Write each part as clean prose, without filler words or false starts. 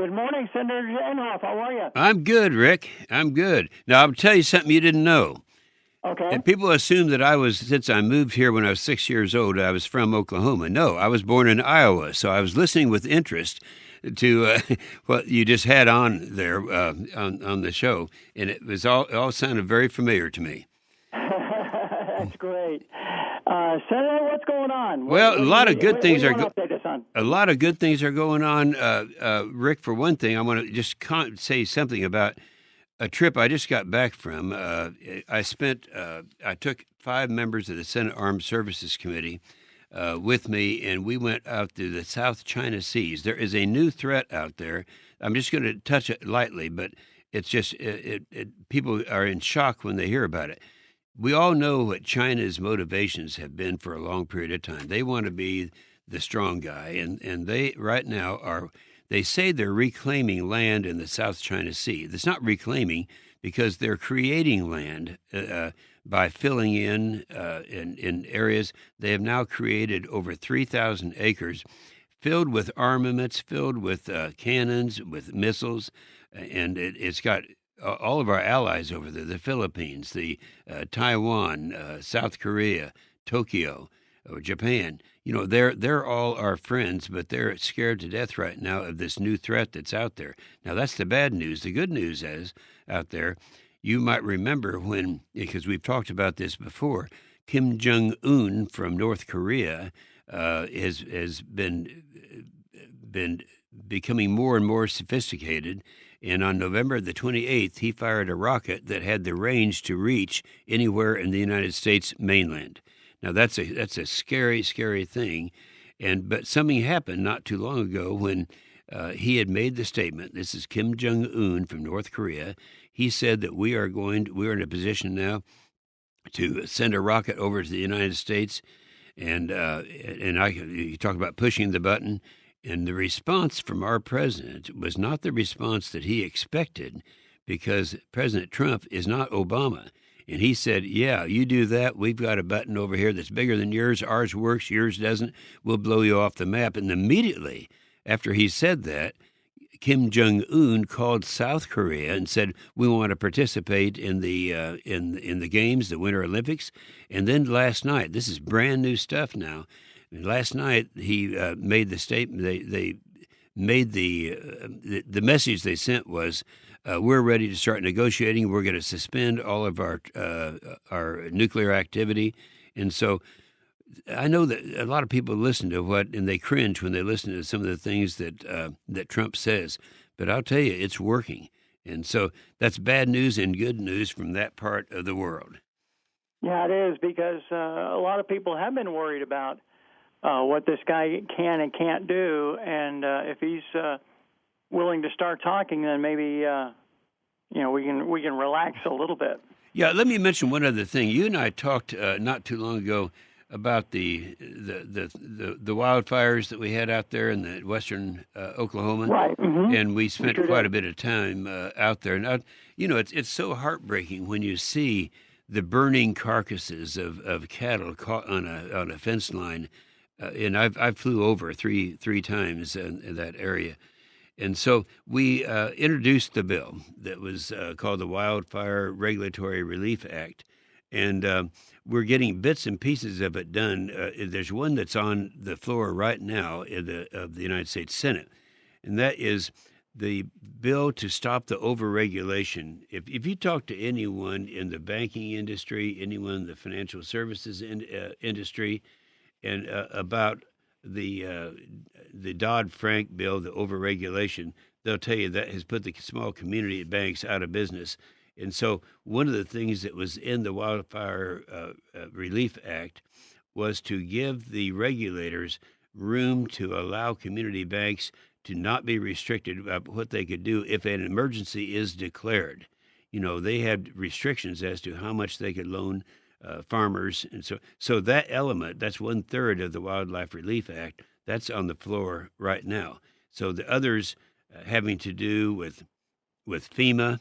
Good morning, Senator Inhofe. How are you? I'm good, Rick. I'm good. Now, I'll tell you something you didn't know. Okay. People assume that since I moved here when I was 6 years old, I was from Oklahoma. No, I was born in Iowa. So I was listening with interest to what you just had on there on the show, and it was all sounded very familiar to me. That's great. Senator, what's going on? Well, a lot of good things are A lot of good things are going on. Rick, for one thing, I want to just say something about a trip I just got back from. I took 5 members of the Senate Armed Services Committee with me, and we went out to the South China Seas. There is a new threat out there. I'm just going to touch it lightly, but it's just people are in shock when they hear about it. We all know what China's motivations have been for a long period of time. They want to be the strong guy, and they right now are. They say they're reclaiming land in the South China Sea. It's not reclaiming because they're creating land by filling in areas. They have now created over 3,000 acres filled with armaments, filled with cannons, with missiles, and it's got all of our allies over there, the Philippines, the Taiwan, South Korea, Tokyo, or Japan. You know, they're all our friends, but they're scared to death right now of this new threat that's out there. Now, that's the bad news. The good news is out there, you might remember when, because we've talked about this before, Kim Jong-un from North Korea has been becoming more and more sophisticated. And on November the 28th, he fired a rocket that had the range to reach anywhere in the United States mainland. Now, that's a scary, scary thing. But something happened not too long ago when he had made the statement. This is Kim Jong-un from North Korea. He said that we're in a position now to send a rocket over to the United States. You talk about pushing the button. And the response from our president was not the response that he expected, because President Trump is not Obama. And he said, yeah, you do that. We've got a button over here that's bigger than yours. Ours works. Yours doesn't. We'll blow you off the map. And immediately after he said that, Kim Jong-un called South Korea and said, we want to participate in the games, the Winter Olympics. And then last night, this is brand new stuff now. Last night, he made the statement. They made the message they sent was, "We're ready to start negotiating. We're going to suspend all of our nuclear activity." And so, I know that a lot of people listen to and they cringe when they listen to some of the things that Trump says. But I'll tell you, it's working. And so that's bad news and good news from that part of the world. Yeah, it is, because a lot of people have been worried about what this guy can and can't do, and if he's willing to start talking, then maybe we can relax a little bit. Yeah, let me mention one other thing. You and I talked not too long ago about the wildfires that we had out there in the western Oklahoma, right? Mm-hmm. And we spent quite a bit of time out there. Now, it's so heartbreaking when you see the burning carcasses of cattle caught on a fence line. And I flew over three times in that area. And so we introduced the bill that was called the Wildfire Regulatory Relief Act. And we're getting bits and pieces of it done. There's one that's on the floor right now of the United States Senate, and that is the bill to stop the overregulation. If you talk to anyone in the banking industry, anyone in the financial services industry, and about the Dodd-Frank bill, the overregulation, they'll tell you that has put the small community banks out of business. And so one of the things that was in the Wildfire Relief Act was to give the regulators room to allow community banks to not be restricted about what they could do if an emergency is declared. They had restrictions as to how much they could loan farmers. And so that element, that's 1/3 of the Wildlife Relief Act, that's on the floor right now. So the others having to do with FEMA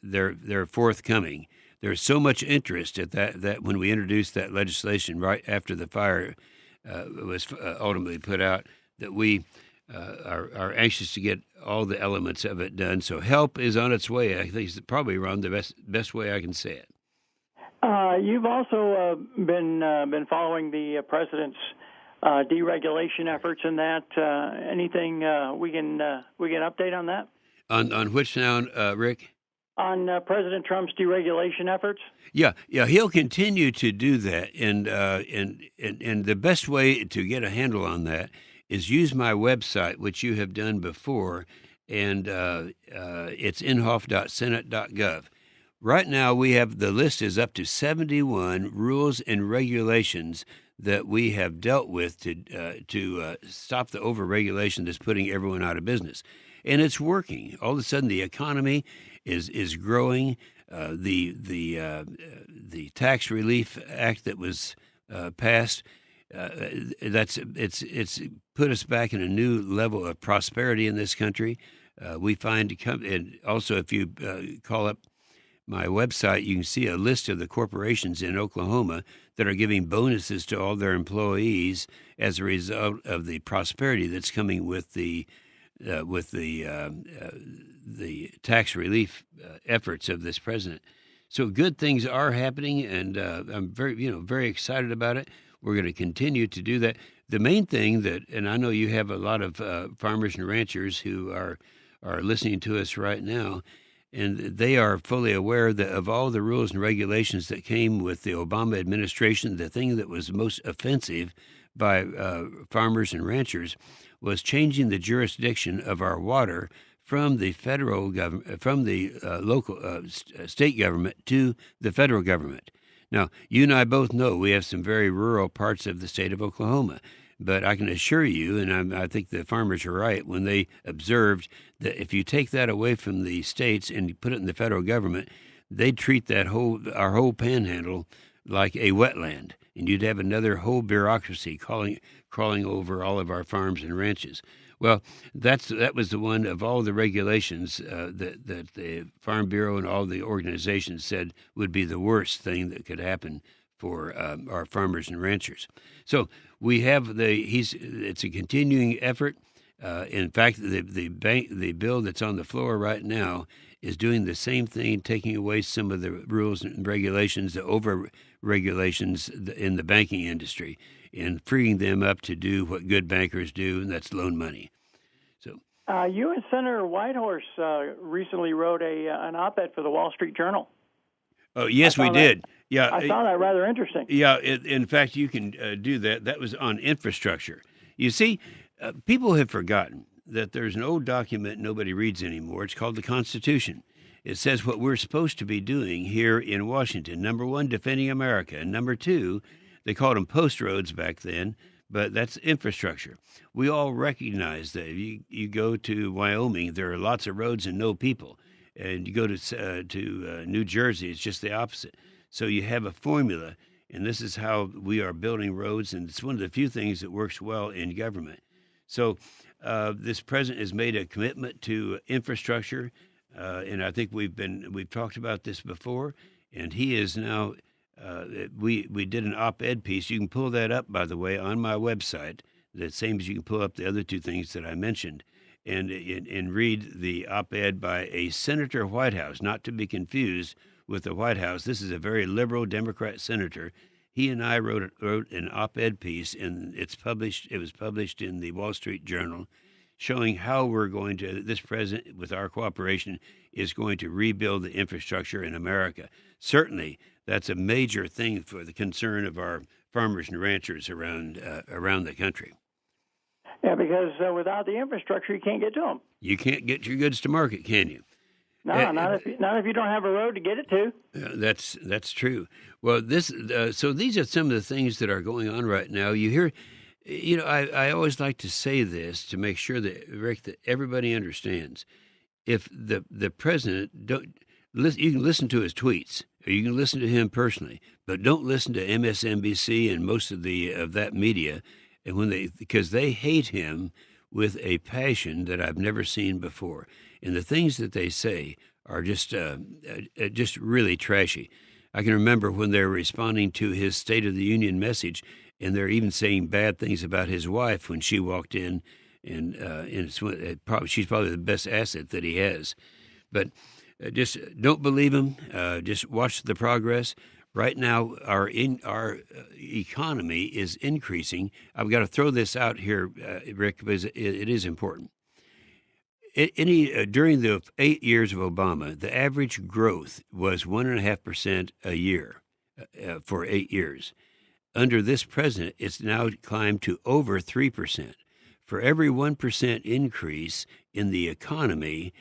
they're forthcoming. There's so much interest at that when we introduced that legislation right after the fire was ultimately put out, that we are anxious to get all the elements of it done. So help is on its way. I think it's probably around the best way I can say it. You've also been following the president's deregulation efforts in that. Anything we can update on that? On which now, Rick? On President Trump's deregulation efforts? Yeah, he'll continue to do that, and the best way to get a handle on that is use my website, which you have done before, and it's inhofe.senate.gov. Right now, we have the list is up to 71 rules and regulations that we have dealt with to stop the overregulation that's putting everyone out of business, and it's working. All of a sudden, the economy is growing. The Tax Relief Act that was passed, it's put us back in a new level of prosperity in this country. We find and also if you call up my website, you can see a list of the corporations in Oklahoma that are giving bonuses to all their employees as a result of the prosperity that's coming with the tax relief efforts of this president. So good things are happening, and I'm very excited about it. We're going to continue to do that. The main thing and I know you have a lot of farmers and ranchers who are listening to us right now, and they are fully aware of all the rules and regulations that came with the Obama administration. The thing that was most offensive by farmers and ranchers was changing the jurisdiction of our water from the federal government, from the local state government to the federal government. Now, you and I both know we have some very rural parts of the state of Oklahoma, but I can assure you, and I think the farmers are right when they observed that if you take that away from the states and put it in the federal government, they'd treat our whole panhandle like a wetland, and you'd have another whole bureaucracy crawling over all of our farms and ranches. Well, that was the one of all the regulations that the Farm Bureau and all the organizations said would be the worst thing that could happen for our farmers and ranchers. So we have it's a continuing effort. In fact, the bill that's on the floor right now is doing the same thing, taking away some of the rules and regulations, the over regulations in the banking industry, and freeing them up to do what good bankers do, and that's loan money. So, you and Senator Whitehorse recently wrote an op-ed for the Wall Street Journal. Oh, yes, we did. Yeah, I found that rather interesting. Yeah, in fact, you can do that. That was on infrastructure. You see, people have forgotten that there's an old document nobody reads anymore. It's called the Constitution. It says what we're supposed to be doing here in Washington. Number one, defending America. And number two, they called them post roads back then, but that's infrastructure. We all recognize that. If you go to Wyoming, there are lots of roads and no people. And you go to New Jersey, it's just the opposite. So you have a formula, and this is how we are building roads, and it's one of the few things that works well in government. So this president has made a commitment to infrastructure, and I think we've talked about this before, and he is now. We did an op-ed piece. You can pull that up, by the way, on my website. The same as you can pull up the other two things that I mentioned, and read the op-ed by a Senator Whitehouse, not to be confused with the White House. This is a very liberal Democrat senator. He and I wrote an op-ed piece, and it was published in the Wall Street Journal, showing how this president, with our cooperation, is going to rebuild the infrastructure in America. Certainly, that's a major thing for the concern of our farmers and ranchers around the country. Yeah, because without the infrastructure, you can't get to them. You can't get your goods to market, can you? No, not if you don't have a road to get it to. That's true. Well, so these are some of the things that are going on right now. You hear, I always like to say this to make sure that, Rick, that everybody understands. If the president you can listen to his tweets, or you can listen to him personally, but don't listen to MSNBC and most of that media, and because they hate him with a passion that I've never seen before. And the things that they say are just really trashy. I can remember when they were responding to his State of the Union message, and they're even saying bad things about his wife when she walked in and she's probably the best asset that he has. But just don't believe him. Just watch the progress. Right now, our economy is increasing. I've got to throw this out here, Rick, because it is important. During the 8 years of Obama, the average growth was 1.5% a year for 8 years. Under this president, it's now climbed to over 3%. For every 1% increase in the economy,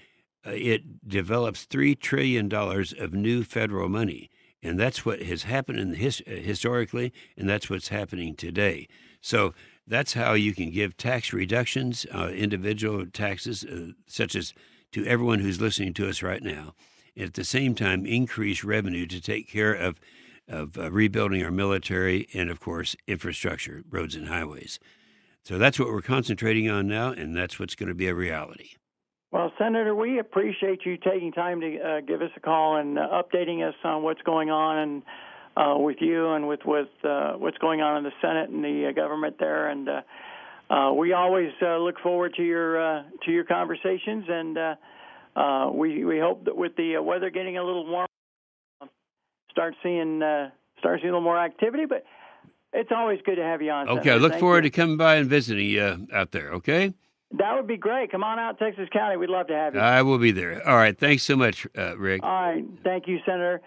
it develops $3 trillion of new federal money. And that's what has happened historically, and that's what's happening today. So that's how you can give tax reductions, individual taxes, such as to everyone who's listening to us right now, and at the same time increase revenue to take care of rebuilding our military and, of course, infrastructure, roads and highways. So that's what we're concentrating on now, and that's what's going to be a reality. Well, Senator, we appreciate you taking time to give us a call and updating us on what's going on and with you and with what's going on in the Senate and the government there. And we always look forward to your conversations. And we hope that with the weather getting a little warmer, start seeing a little more activity. But it's always good to have you on. Okay, Senator. I look forward to coming by and visiting you out there. Okay. That would be great. Come on out, Texas County. We'd love to have you. I will be there. All right. Thanks so much, Rick. All right. Thank you, Senator.